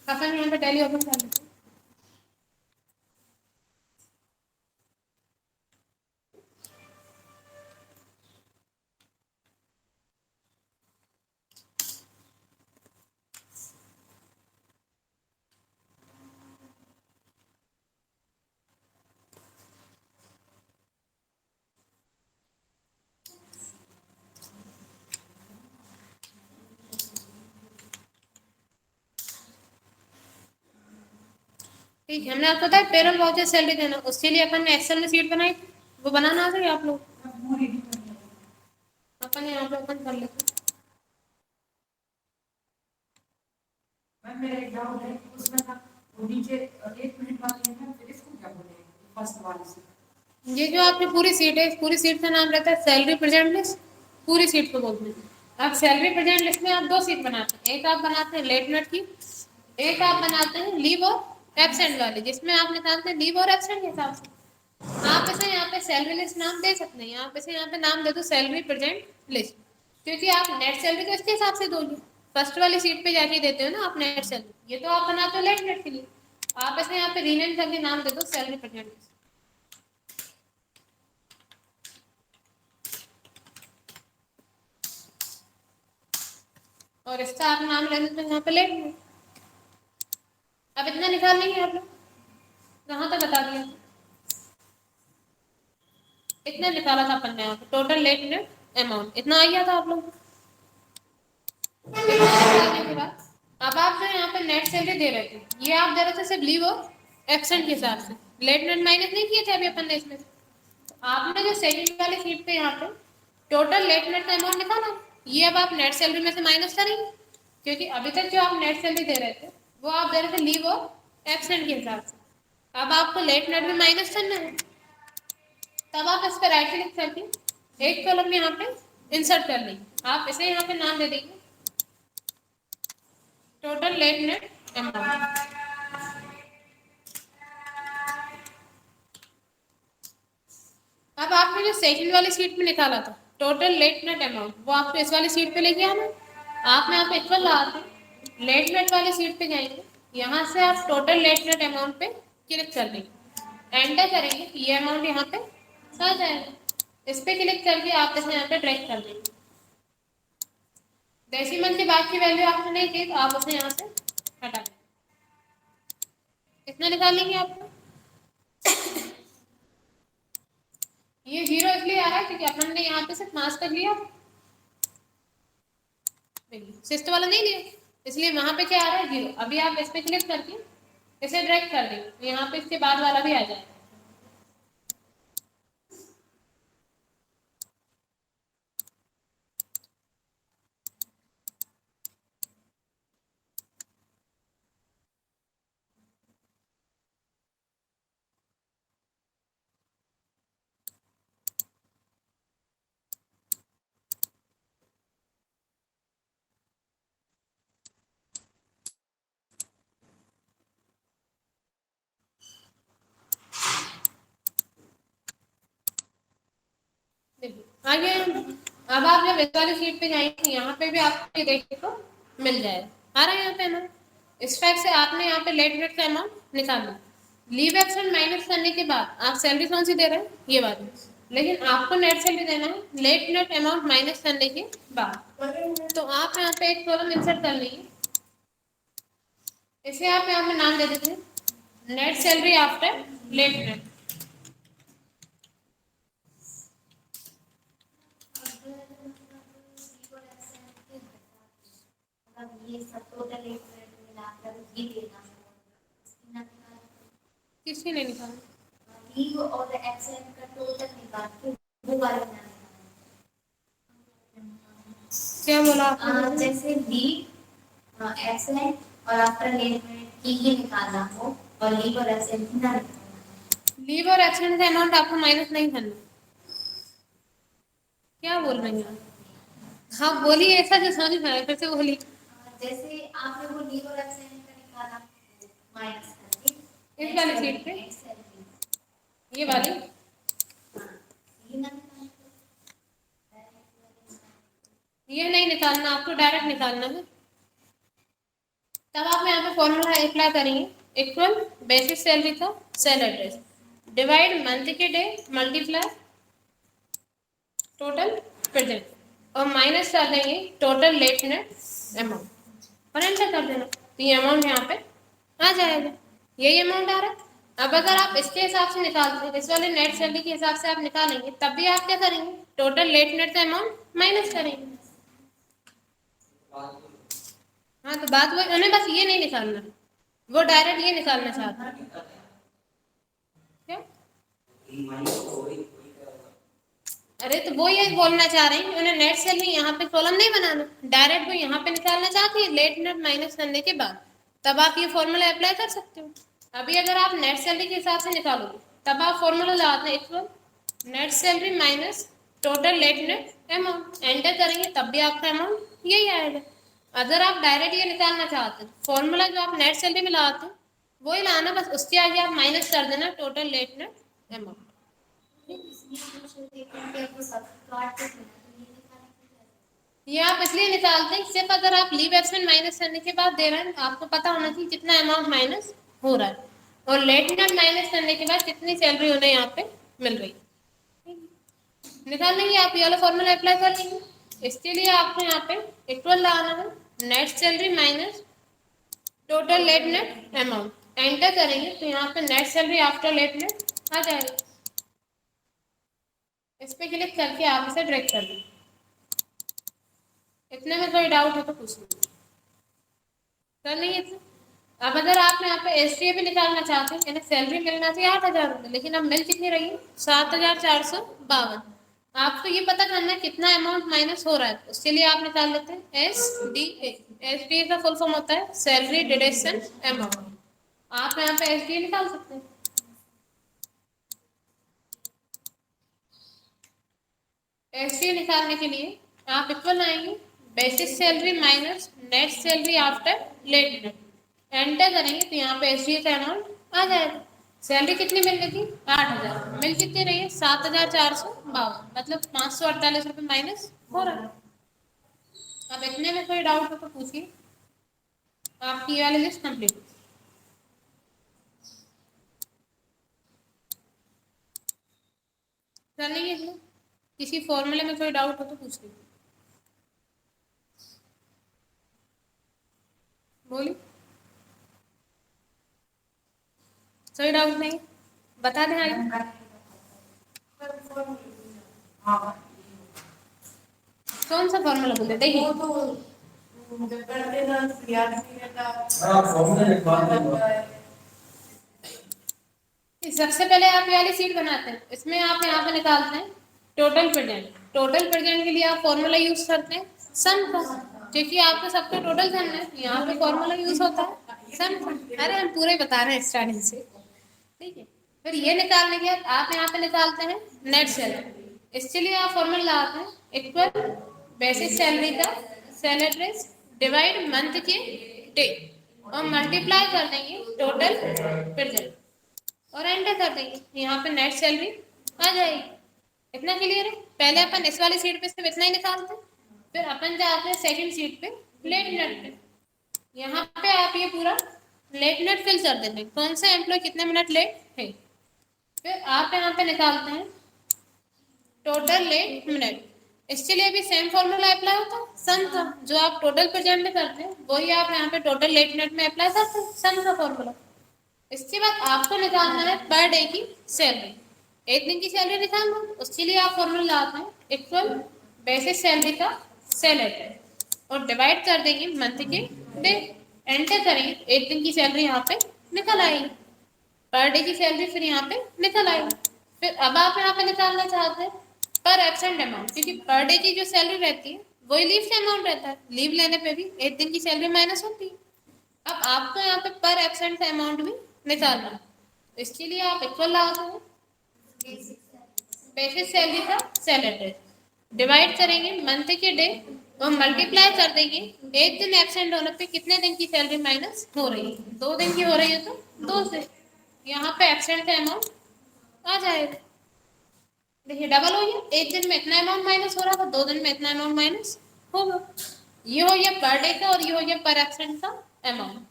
अपन यहाँ पे tally open कर लेते हैं। ठीक है, हमने आपको बताया पेरोल वाउचर सैलरी देना, उसके लिए अपन ने एक्सेल में शीट बनाई थी, वो बनाना आ जाएगा आप लोग। अपन यहाँ पे ओपन कर लेते हैं। मेरा एक डाउट है उसमें था वो नीचे 1 मिनट बाद है ना, फिर इसको क्या बोलेंगे फर्स्ट वाले से? ये जो आपकी पूरी सीट है, इस पूरी सीट का नाम रहता है सैलरी प्रेजेंट लिस्ट। पूरी सीट को बोलते हैं। अब सैलरी प्रेजेंट लिस्ट में आप 2 सीट बनाते हैं, एक आप बनाते हैं लेट नोट की, एक आप बनाते हैं लीव और एब्सेंट वाली, जिसमें आप निकालते हैं लीव और एब्सेंट के हिसाब से। आप इसे यहाँ पे सैलरी लिस्ट नाम दे सकते हैं, आप इसे यहाँ पे नाम दे दो सैलरी प्रेजेंट लिस्ट, क्योंकि आप नेट सैलरी तो इसके हिसाब से दोगे, फर्स्ट वाली सीट पे जाके देते हो ना आप नेट सैलरी, ये तो आप बनाते हो लेट नेट के लिए, आप इसे यहाँ पे रीनेम करके नाम दे दो सैलरी प्रेजेंट लिस्ट। और इसका आप नाम ले देते हैं यहाँ पे लेट नेट। अब इतना निकाल लेंगे आप लोग, कहाँ तक बता दिया, इतना निकाला था अपन ने यहाँ पे टोटल लेट नेट अमाउंट इतना आ गया था आप लोग। अब आप जो यहाँ पे नेट सैलरी दे रहे थे, ये आप दे रहे थे सिर्फ लीव और एब्सेंट के हिसाब से, लेट नेट माइनस नहीं किए थे अभी अपन ने इसमें। आपने जो सेकंड वाली सीट पे यहाँ पे टोटल लेट नेट का अमाउंट निकाला, ये अब आप नेट सैलरी में से माइनस करेंगे, क्योंकि अभी तक जो आप नेट सैलरी दे रहे थे वो आप दे रहे थे लीव और एब्सेंट के हिसाब से, अब आपको लेट नेट में माइनस करना है। तब आप इस पर राइट क्लिक करके एक कॉलम यहाँ पे इंसर्ट कर लेंगे, आप इसे यहाँ पे नाम दे देंगे टोटल लेट नेट अमाउंट। अब आपने जो सेकंड वाली सीट में निकाला था टोटल लेट नेट अमाउंट, वो आपको इस वाली सीट पे लेके आना। आप यहाँ पे इक्वल लगाते हैं, लेट नेट वाली सीट पे जाएंगे, यहाँ से आप टोटल लेट नेट अमाउंट पे क्लिक कर देंगे, एंटर करेंगे, ये अमाउंट यहाँ पे आ जाएगा। इस पे क्लिक करके आप इसे यहाँ पे ड्रैग कर देंगे। डेसिमल के बाद की वैल्यू आपने नहीं की तो आप उसे यहाँ से हटा दें। कितना निकालेंगे आप? ये 0 इसलिए आ रहा है क्योंकि अपन ने यहाँ पे सिर्फ मास तक लिया, सिस्ट वाला नहीं लिया, इसलिए वहां पे क्या आ रहा है 0। अभी आप इस पे क्लिक करके इसे ड्रैग कर देंगे, यहाँ पे इसके बाद वाला भी आ जाएगा। आगे अब आप जब इस वाली सीट पे जाएंगे, यहाँ पे भी आपको ये देखने को मिल जाएगा, आ रहा है यहाँ पे अमाउंट। इस फैक्ट से आपने यहाँ पे लेट नेट का अमाउंट निकालना, लीव एब्सेंट माइनस करने के बाद आप सैलरी कौन सी दे रहे हैं ये बात है, लेकिन आपको नेट सैलरी देना है लेट नेट अमाउंट माइनस करने के बाद। तो आप यहाँ पे एक कॉलम इंसर्ट कर लेंगे, इसे आप यहाँ पे नाम दे देते हैं net salary after late net. ये सब टोटल एक मिलाकर ये देना, किसी ने निकाला लीव और एब्सेंट का टोटल निकाल के वो वाला बनाना। क्या बोला जैसे लीव एब्सेंट और आफ्टर लेट ये निकालना हो, और लीव और एब्सेंट ना निकालना, लीव और एब्सेंट का अमाउंट आपको माइनस नहीं करना। क्या बोल रही हैं? हाँ बोलिए, ऐसा जो समझ में आया फिर से बोलिए। जैसे आपने वो लीव और एब्सेंट का निकाला माइनस करके इस वाली सीट पे, ये वाली ये नहीं निकालना, आपको डायरेक्ट निकालना है। तब आप यहाँ पे फॉर्मूला अप्लाई करेंगे, इक्वल बेसिस सैलरी का सेल एड्रेस डिवाइड मंथ के डे मल्टीप्लाई टोटल प्रेजेंट और माइनस कर देंगे टोटल लेट नेट अमाउंट और एंटर कर देना, तो ये अमाउंट यहाँ पे आ जाएगा, यही अमाउंट आ रहा है। अब अगर आप इसके हिसाब से निकालते हैं, इस वाले नेट सैलरी के हिसाब से आप निकालेंगे, तब भी आप क्या करेंगे, टोटल लेट नेट का अमाउंट माइनस करेंगे। हाँ तो बात वही, उन्हें बस ये नहीं निकालना, वो डायरेक्ट ये निकालना चाहता है क्या। अरे तो वो ये बोलना चाह रहे हैं कि उन्हें नेट सैलरी यहाँ पे कॉलम नहीं बनाना, डायरेक्ट वो यहाँ पे निकालना चाहती है लेट नेट माइनस करने के बाद, तब आप ये फॉर्मूला अप्लाई कर सकते हो। अभी अगर आप नेट सैलरी के हिसाब से निकालोगे, तब आप फॉर्मूला लगाते हैं equal net salary minus total late net amount, enter करेंगे तब भी आपका अमाउंट यही आएगा। अगर आप डायरेक्ट ये निकालना चाहते हैं, फॉर्मूला जो आप नेट सैलरी में लगाते हैं वही लाना, बस उसके आगे आप माइनस कर देना टोटल लेट नेट अमाउंट। ये आप इसलिए निकालते हैं, सिर्फ अगर आप लीव एब्सेंट माइनस करने के बाद दे रहे हैं, आपको पता होना चाहिए कितना अमाउंट माइनस हो रहा है और लेट नेट माइनस करने के बाद कितनी सैलरी उन्हें यहाँ पे मिल रही है, निकाल लेंगे। आप ये वाला फॉर्मूला अप्लाई कर लेंगे, इसके लिए आपको यहाँ पे इक्वल लगाना है net salary minus total late net amount, enter करेंगे तो यहाँ पे net salary after late net आ जाएगा। इस पे क्लिक करके आप इसे ड्रैग कर दें। इतने में कोई डाउट हो तो पूछ लीजिए, कर नहीं इतना। अब अगर आप यहाँ पे एसटीए भी निकालना चाहते हैं, यानी सैलरी मिलना चाहिए 8,000 रुपये, लेकिन अब मिल कितनी रही है 7,452, आपको ये पता करना है कितना अमाउंट माइनस हो रहा है, उसके लिए आप निकाल लेते हैं एसडीए। एसडीए का फुल फॉर्म होता है सैलरी डिडक्शन अमाउंट, आप यहाँ पे एसडीए निकाल सकते हैं। एसडीए निकालने के लिए आप इक्वल आएंगे basis salary minus net salary after late net, enter करेंगे तो यहाँ पे एसडीए का अमाउंट आ जाएगा। सैलरी कितनी मिल रही थी 8,000, मिल कितनी रही है 7,452, मतलब 548 रुपये माइनस हो रहा है। अब इतने में कोई डाउट हो तो पूछिए, आपकी ये वाली लिस्ट कंप्लीट। कर लेंगे इसमें, किसी फॉर्मूले में कोई डाउट हो तो पूछ लीजिए, बोलिए। कोई डाउट नहीं, बता दें आगे। कौन सा फॉर्मूला बोलते देखिए, सबसे पहले आप ये वाली सीट बनाते हैं, इसमें आप यहाँ पे निकालते हैं टोटल प्रेजेंट। टोटल प्रेजेंट के लिए आप फॉर्मूला यूज करते हैं सम का, क्योंकि आपको सबका टोटल करना है, यहाँ पे फॉर्मूला यूज होता है सम का। अरे हम पूरे बता रहे हैं स्टार्टिंग से, ठीक है। फिर ये निकालने के बाद आप यहाँ पे निकालते हैं नेट सैलरी, इसके लिए आप फॉर्मूला लगाते हैं इक्वल बेसिस सैलरी का सेल एड्रेस डिवाइड मंथ के डे और मल्टीप्लाई कर देंगे टोटल प्रेजेंट और एंटर कर देंगे, यहाँ पे नेट सैलरी आ जाएगी। इतना क्लियर है। पहले अपन इस वाली सीट पे सिर्फ इतना ही निकालते हैं, फिर अपन जाते हैं सेकंड सीट पे लेट नेट पे, यहाँ पे आप ये पूरा लेट नेट फिल कर देंगे, कौन सा एम्प्लॉय कितने मिनट लेट है। फिर आप यहाँ पे निकालते हैं टोटल लेट मिनट, इसके लिए भी सेम फॉर्मूला अप्लाई होता है सम का, जो आप टोटल प्रेजेंट में करते हैं वही आप यहाँ पे टोटल लेट नेट में अप्लाई करते हैं सम का फॉर्मूला। इसके बाद आपको निकालना है पर डे की सैलरी, एक दिन की सैलरी निकालना, उसके लिए आप फॉर्मूला लगाते हैं इक्वल बेसिस सैलरी का सेल एड्रेस और डिवाइड कर देंगे मंथ के डे, एंटर करेंगे एक दिन की सैलरी यहाँ पे निकल आएगी, पर डे की सैलरी फिर यहाँ पे निकल आएगी। फिर अब आप यहाँ पे निकालना चाहते हैं पर एब्सेंट अमाउंट, क्योंकि पर डे की जो सैलरी रहती है वही लीव से अमाउंट रहता है, लीव लेने पे भी एक दिन की सैलरी माइनस होती है। अब आपको यहाँ पे पर एब्सेंट का अमाउंट भी निकालना है, इसके लिए आप इक्वल लगाते हैं बेसिस सैलरी का सेल एड्रेस, डिवाइड करेंगे मंथ के डे और मल्टीप्लाई कर देंगे एक दिन एब्सेंट होने पे कितने दिन की सैलरी माइनस हो रही है, 2 दिन की हो रही है तो 2 से यहाँ पे एब्सेंट का अमाउंट आ जाएगा। देखिए डबल हो गया, एक दिन में इतना अमाउंट माइनस हो रहा था, 2 दिन में इतना अमाउंट माइनस होगा। ये हो गया पर डे का और ये हो गया पर एब्सेंट का अमाउंट।